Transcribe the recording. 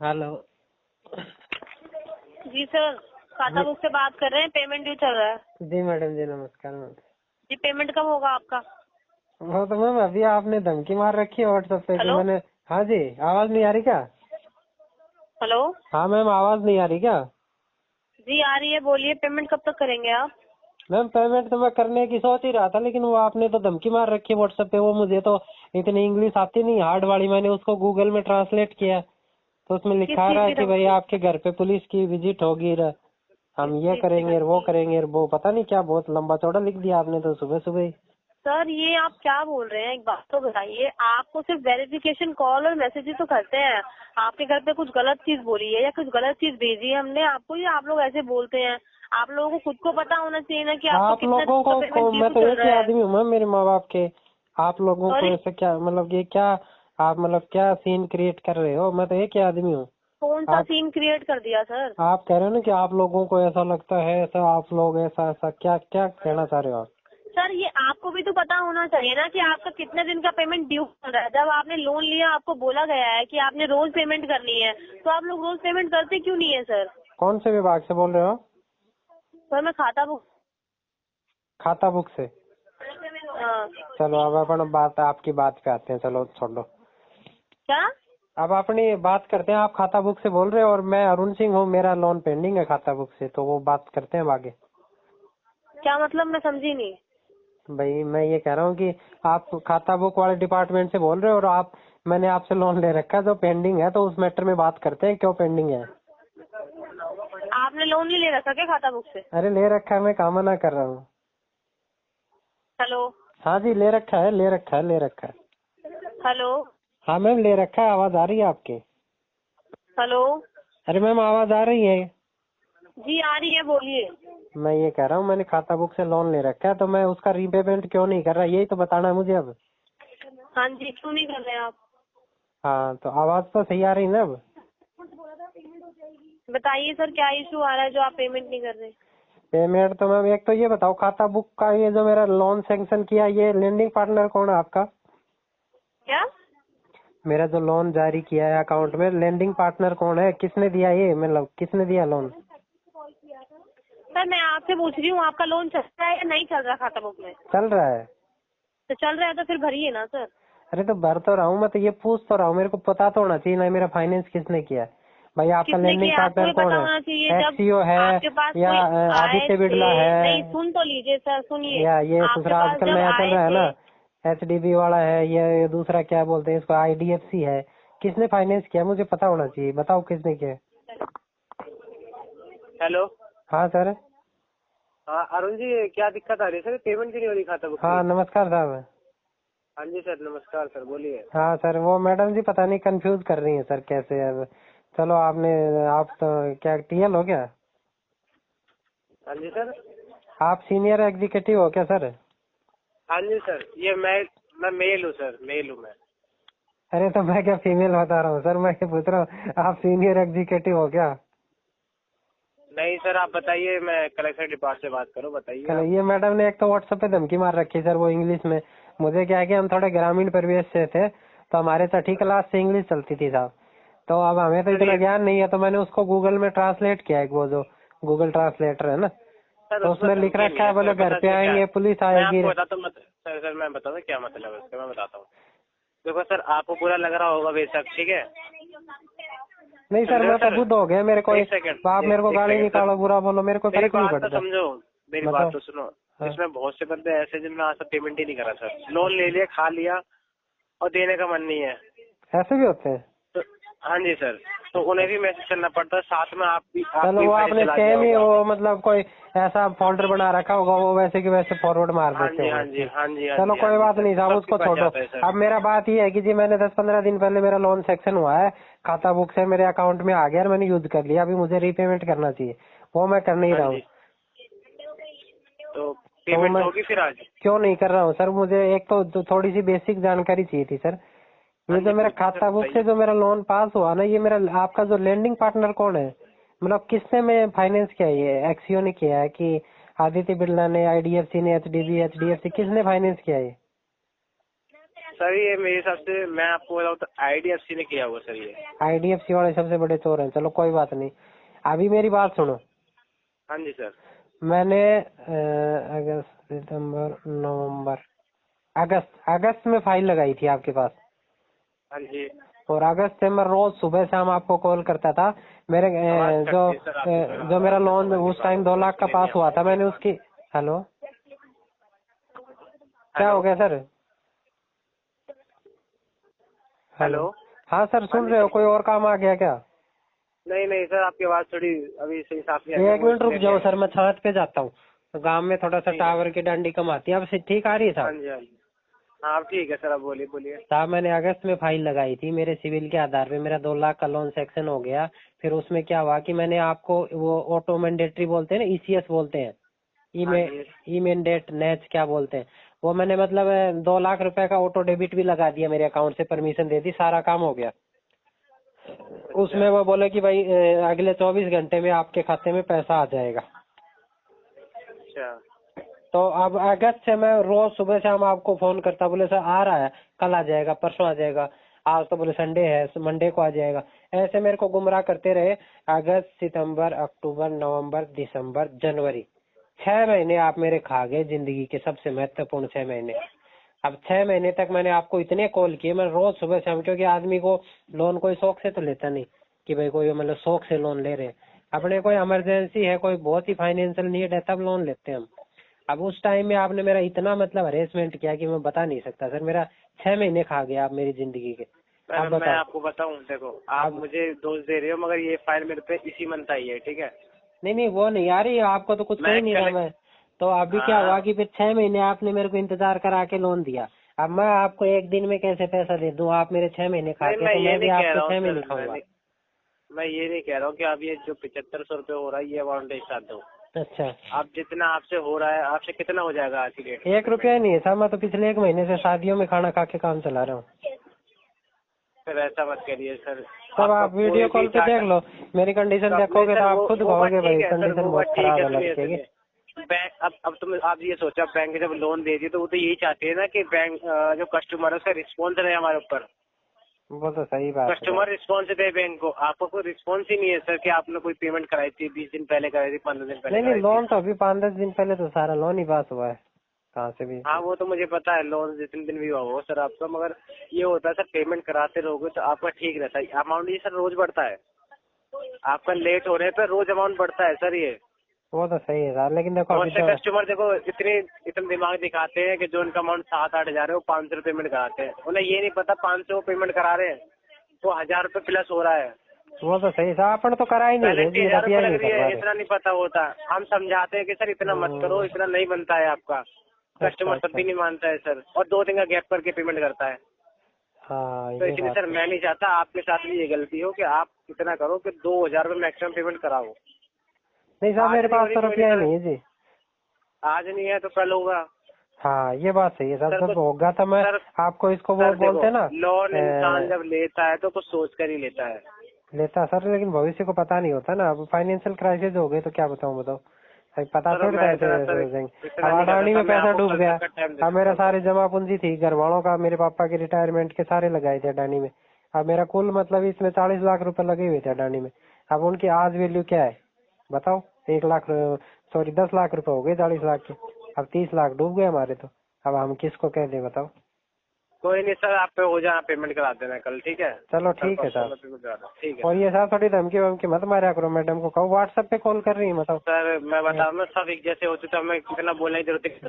Hello. जी sir, खाता book से बात कर रहे हैं। पेमेंट ड्यू चल रहा है। जी मैडम जी, नमस्कार मैम। जी, पेमेंट कब होगा आपका? वो तो मैम अभी आपने धमकी मार रखी है व्हाट्सएप पे कि हेलो मैंने। हाँ जी, आवाज नहीं आ रही क्या? हेलो। हाँ मैम, आवाज नहीं आ रही क्या? जी आ रही है, बोलिए। पेमेंट कब तक करेंगे आप? मैम पेमेंट तो मैं करने की सोच ही रहा था, लेकिन वो आपने तो धमकी मार रखी है व्हाट्सएप पे। वो मुझे तो इतनी इंग्लिश आती नहीं हार्ड वाली, मैंने उसको गूगल में ट्रांसलेट किया तो उसमें किस लिखा चीज रहा है की कि भाई धमकी? आपके घर पे पुलिस की विजिट होगी, हम किस ये चीज की करेंगे वो धमकी? करेंगे, वो पता नहीं क्या बहुत लंबा चौड़ा लिख दिया आपने तो सुबह सुबह ही। सर, ये आप क्या बोल रहे हैं? एक बात तो बताइए। आपको सिर्फ वेरिफिकेशन कॉल और मैसेजेस तो करते हैं। आपके घर पे कुछ गलत चीज बोली है या कुछ गलत चीज भेजी है हमने आपको, या आप लोग ऐसे बोलते हैं? आप लोगों को खुद को पता होना चाहिए ना कि आपको आप कितना लोगों का को पेमेंट मैं ड्यू तो चल एक ही रहा है। आदमी हूँ मैम, मेरे माँ बाप के। आप लोगों को सॉरी, ऐसे क्या मतलब ये क्या? आप मतलब क्या सीन क्रिएट कर रहे हो? मैं तो एक ही आदमी हूँ। कौन सा आप सीन क्रिएट कर दिया सर? आप कह रहे हो ना कि आप लोगों को ऐसा लगता है, ऐसा आप लोग ऐसा ऐसा क्या क्या कहना चाह रहे हो आप? सर, ये आपको भी तो पता होना चाहिए ना कि आपका कितने दिन का पेमेंट ड्यू चल रहा है। जब आपने लोन लिया, आपको बोला गया है कि आपने रोज पेमेंट करनी है, तो आप लोग रोज पेमेंट करते क्यों नहीं है सर? कौन से विभाग से बोल रहे हो? सर, मैं खाता बुक। खाता बुक से। हाँ। चलो अब अपन बात आपकी बात पे आते हैं, चलो छोड़ दो। क्या? अब अपनी बात करते हैं। आप खाता बुक से बोल रहे हो और मैं अरुण सिंह हूँ, मेरा लोन पेंडिंग है खाता बुक से, तो वो बात करते हैं अब आगे। क्या मतलब? मैं समझी नहीं। भाई मैं ये कह रहा हूँ कि आप खाता बुक वाले डिपार्टमेंट से बोल रहे हो और मैंने आपसे लोन ले रखा है जो पेंडिंग है, तो उस मैटर में बात करते हैं क्यों पेंडिंग है। आपने लोन नहीं ले रखा क्या खाता बुक से? अरे ले रखा है, मैं काम मना कर रहा हूँ। हेलो हाँ जी, ले रखा है, ले रखा है, ले रखा है। हेलो हाँ मैम, ले रखा है। आवाज आ रही है आपकी? हेलो। अरे मैम आवाज आ रही है? जी आ रही है, बोलिए। मैं ये कह रहा हूँ मैंने खाता बुक से लोन ले रखा है, तो मैं उसका रीपेमेंट क्यों नहीं कर रहा, यही तो बताना है मुझे अब। हाँ जी, क्यों नहीं कर रहे आप? हाँ तो आवाज तो सही आ रही है ना अब? बताइए सर, क्या इशू आ रहा है जो आप पेमेंट नहीं कर रहे? पेमेंट तो मैम एक तो ये बताओ, खाता बुक का ये जो मेरा लोन सैंक्शन किया, ये लेंडिंग पार्टनर कौन है आपका? क्या? मेरा जो लोन जारी किया है अकाउंट में, लेंडिंग पार्टनर कौन है? किसने दिया ये, मतलब किसने दिया लोन? सर, मैं आपसे पूछ रही हूँ, आपका लोन चल रहा है या नहीं चल रहा खाता बुक में? चल रहा है। तो चल रहा है तो फिर भरिए ना सर। अरे तो भर तो रहा हूँ, मैं तो ये पूछ तो रहा हूँ, मेरे को पता तो होना चाहिए ना मेरा फाइनेंस किसने किया है। भाई आपका किसने लेंडिंग किया आपको पार्टनर भी कौन पता है? होना चाहिए। जब एक्सीओ है आपके पास या कोई आए आदित्य थे। बिरला नहीं, है सुन तो लीजिए सर, सुनिए। या ये आपके दूसरा पास आजकल जब नया चल आए रहा है थे। ना, एचडीबी वाला है, ये दूसरा क्या बोलते हैं इसको, आईडीएफसी है। किसने फाइनेंस किया मुझे पता होना चाहिए, बताओ किसने किया। हेलो। हाँ सर। हाँ अरुण जी, क्या दिक्कत आ रही है सर? पेमेंट क्यों नहीं हो रही खाता बुक की? हाँ नमस्कार साहब। हाँ जी सर, नमस्कार सर, बोलिए। हाँ सर, वो मैडम जी पता नहीं कंफ्यूज कर रही हैं सर कैसे अब। चलो आप तो क्या टीएल हो क्या? हाँ जी सर। आप सीनियर एग्जीक्यूटिव हो क्या सर? हाँ जी सर, ये मैं मेल हूँ सर, मेल हूँ मैं। अरे तो मैं क्या फीमेल बता रहा हूँ सर, मैं ये पूछ रहा हूँ आप सीनियर एग्जीक्यूटिव हो क्या? नहीं सर, आप बताइए, मैं कलेक्टर डिपार्टमेंट से बात करूँ, बताइए चलो, आप। ये मैडम ने एक तो व्हाट्सएप पे धमकी मार रखी सर, वो इंग्लिश में। मुझे क्या है कि हम थोड़े ग्रामीण परिवेश से थे, तो हमारे 6ठी क्लास से इंग्लिश चलती थी साहब। तो अब हमें तो सर इतना ये ज्ञान नहीं है, तो मैंने उसको गूगल में ट्रांसलेट किया है, वो जो गूगल ट्रांसलेटर है ना, सर, तो उसमें उसमें लिख धमकी नहीं रखा है है बोले सर, घर पता पे सर क्या है? आएंगे, पुलिस मैं आएगी। आपको बताता हूँ सर मैं बताता हूँ क्या मतलब है इसका, मैं बताता हूँ। देखो सर, आपको बुरा लग रहा होगा बेशक, ठीक है? नहीं सर, समझे हो मैं तो सर? बुद्ध हो गया, मेरे को एक सेकंड, आप मेरे को एक गाली सेकंड सर, निकालो, बुरा बोलो, मेरे को मेरी फर्क नहीं बात तो पड़ता। समझो, मेरी बताओ। बात तो सुनो। हाँ। इसमें बहुत से बंदे ऐसे जिन्होंने आज तक पेमेंट ही नहीं करा सर, लोन ले लिया, खा लिया और देने का मन नहीं है। ऐसे भी होते हैं? तो हाँ जी सर, तो उन्हें भी मैसेज करना पड़ता है, साथ में आप भी चलो, वो मैसेज आपने चला दिया सेम ही होगा। वो मतलब कोई ऐसा फोल्डर बना रखा होगा, वो वैसे की वैसे फॉरवर्ड मार हाँ देते जी हाँ होंगे। जी हाँ जी हाँ चलो जी हाँ कोई जी बात सर, नहीं वो साहब, सबके उसको पास छोड़ो। जाता है सर। अब मेरा बात ये है कि जी मैंने 10-15 दिन पहले मेरा लोन सेक्शन हुआ है, खाता बुक से मेरे अकाउंट में आ गया और मैंने यूज कर लिया, अभी मुझे रीपेमेंट करना चाहिए, वो मैं कर नहीं हाँ रहा हूँ। जी, तो तो वो पेमेंट मैं होगी फिर आज? क्यों नहीं कर रहा हूँ सर? मुझे एक तो थोड़ी सी बेसिक जानकारी चाहिए थी सर। हाँ ये जी, जो मेरा पूछिए सर, खाता बुक से बताइए। जो मेरा लोन पास हुआ ना, ये मेरा आपका जो लेंडिंग पार्टनर कौन है? मतलब किसने मैं फाइनेंस किया है? ये एक्सीओ ने किया है कि आदित्य बिरला ने, आईडीएफसी ने, एचडीबी एचडीएफसी, किसने फाइनेंस किया है? सर ये मेरे हिसाब से मैं आपको बताऊँ तो IDFC ने किया हुआ सर ये। IDFC वाले सबसे बड़े चोर हैं। चलो कोई बात नहीं, अभी मेरी बात सुनो। हाँ जी सर। मैंने अगस्त, सितंबर, नवंबर, अगस्त में फाइल लगाई थी आपके पास, हाँ जी। और अगस्त से मैं रोज सुबह शाम आपको कॉल करता था। मेरे जो मेरा लोन उस टाइम 2 लाख का पास हुआ था, मैंने उसकी, हेलो क्या हो गया सर? हेलो। हाँ सर, सुन रहे हो? कोई और काम आ गया क्या? नहीं नहीं सर, आपकी आवाज थोड़ी अभी सही साफ नहीं आ रही। 1 मिनट रुक जाओ सर, मैं छात पे जाता हूँ। गांव में थोड़ा सा टावर की डंडी कम आती है। अब से ठीक आ रही है हाँ साहब? जी हाँ जी। हाँ अब ठीक है सर, अब बोलिए बोलिए। साहब मैंने अगस्त में फाइल लगाई थी, मेरे सिविल के आधार पे मेरा 2 लाख का लोन सेक्शन हो गया। फिर उसमें क्या हुआ कि मैंने आपको वो ऑटो मैंडेटरी बोलते हैं ना, ECS बोलते हैं, ई मैंडेट नेच क्या बोलते हैं, वो मैंने मतलब 2 लाख रुपए का ऑटो डेबिट भी लगा दिया मेरे अकाउंट से, परमिशन दे दी, सारा काम हो गया। उसमें वो बोले कि भाई अगले 24 घंटे में आपके खाते में पैसा आ जाएगा। अच्छा। तो अब अगस्त से मैं रोज सुबह शाम आपको फोन करता, बोले सर आ रहा है, कल आ जाएगा, परसों आ जाएगा, आज तो बोले संडे है, मंडे को आ जाएगा। ऐसे मेरे को गुमराह करते रहे। अगस्त, सितंबर, अक्टूबर, नवंबर, दिसंबर, जनवरी, 6 महीने आप मेरे खा गए, जिंदगी के सबसे महत्वपूर्ण 6 महीने। अब 6 महीने तक मैंने आपको इतने कॉल किए, मैं रोज सुबह शाम, क्योंकि आदमी को लोन कोई शौक से तो लेता नहीं कि भाई कोई मतलब शौक से लोन ले रहे हैं, अपने कोई इमरजेंसी है, कोई बहुत ही फाइनेंशियल नीड है, तब लोन लेते हैं हम। अब उस टाइम में आपने मेरा इतना मतलब हरेसमेंट किया कि मैं बता नहीं सकता सर। मेरा 6 महीने खा गया आप मेरी जिंदगी के। अब मैं आपको बताऊं, देखो आप मुझे दोष दे रहे हो, मगर ये फाइल मेरे पे इसी मंथ आई है, ठीक है? नहीं वो नहीं आ रही, आपको तो कुछ कही नहीं रहा मैं। तो अभी क्या हुआ कि फिर 6 महीने आपने मेरे को इंतजार करा के लोन दिया। अब मैं आपको एक दिन में कैसे पैसा दे दूं? आप मेरे 6 महीने खाते, तो मैं भी आपके 6 महीने खाऊंगा। मैं ये नहीं कह रहा हूँ कि आप ये जो 7500 रुपये हो रहा है ये अमाउंट एक साथ दो। अच्छा, आप जितना आपसे हो रहा है, आपसे कितना हो जाएगा आज की डेट? 1 रुपया नहीं है साहब, मैं तो पिछले 1 महीने से शादियों में खाना खा के काम चला रहा हूँ। सर ऐसा मत करिए सर। तब आप वीडियो कॉल पे देख लो, मेरी कंडीशन देखोगे तो आप खुद कहोगे भाई कंडीशन बहुत खराब है लड़के की। बैंक अब तुम आप ये सोचा, बैंक जब लोन दे दी तो वो तो यही चाहते हैं ना कि बैंक जो कस्टमर है उसका रिस्पॉन्स रहे हमारे ऊपर। वो तो सही बात है। कस्टमर रिस्पॉन्स दे बैंक को, आपको कोई रिस्पॉन्स ही नहीं है सर कि आपने कोई पेमेंट कराई थी 20 दिन पहले कराई थी, 15 दिन पहले। नहीं लोन तो अभी 5-10 दिन पहले तो सारा लोन ही पास हुआ है, कहाँ से भी। हाँ वो तो मुझे पता है, लोन जितने दिन भी हुआ हो सर आपका, मगर ये होता है सर पेमेंट कराते रहोगे तो आपका ठीक रहता है। अमाउंट ये सर रोज बढ़ता है, आपका लेट होने पर रोज अमाउंट बढ़ता है सर ये। वो तो सही है सर, लेकिन देखो बहुत से कस्टमर देखो इतने दिमाग दिखाते हैं कि जो उनका अमाउंट 7-8 हजार है वो 500 रुपये पेमेंट कराते हैं। उन्हें ये नहीं पता 500 पेमेंट करा रहे हैं तो 1000 रुपये प्लस हो रहा है। वो तो सही सर, अपन तो करा ही नहीं रहे जी, 1000 रुपये लग रही है, नहीं इतना नहीं पता होता। हम समझाते हैं कि सर इतना मत करो, इतना नहीं बनता है आपका। कस्टमर तब भी नहीं मानता है सर, और 2 दिन का गैप करके पेमेंट करता है। हाँ, तो इसलिए सर मैं नहीं चाहता आपके साथ भी ये गलती हो कि आप इतना करो कि 2000 रुपये मैक्सिमम पेमेंट कराओ। नहीं साहब, मेरे पास तो रुपया नहीं है जी। आज नहीं है तो कल होगा। हाँ ये बात सही है सर, जब होगा तो मैं आपको इसको वो बोलते हैं ना, लोन इंसान जब लेता है तो कुछ सोच कर ही लेता है। लेता सर, लेकिन भविष्य को पता नहीं होता ना। अब फाइनेंशियल क्राइसिस हो गई तो क्या बताऊँ, बताओ पता थोड़ी था ऐसे सोचेंगे। अब अडानी में पैसा डूब गया, अब मेरा सारे जमा पूंजी थी घर वालों का, मेरे पापा के रिटायरमेंट के सारे लगाए थे अडानी में। अब मेरा कुल मतलब इसमें 40 लाख रुपए लगे हुए थे अडानी में। अब उनकी आज वैल्यू क्या है बताओ? 10 लाख रुपए हो गए 40 लाख के, अब 30 लाख डूब गए हमारे। तो अब हम किसको कह दें बताओ? कोई नहीं सर, आप पे हो जाए पेमेंट करा देना कल, ठीक है? चलो ठीक है सर, ठीक है। और ये सर थोड़ी धमकी वमकी मत मारा करो, मैडम को कहो व्हाट्सएप पे कॉल कर रही है मतलब। सर मैं बता रहा हूँ सब एक जैसे होते तो हमें कितना बोलने की जरूरत है।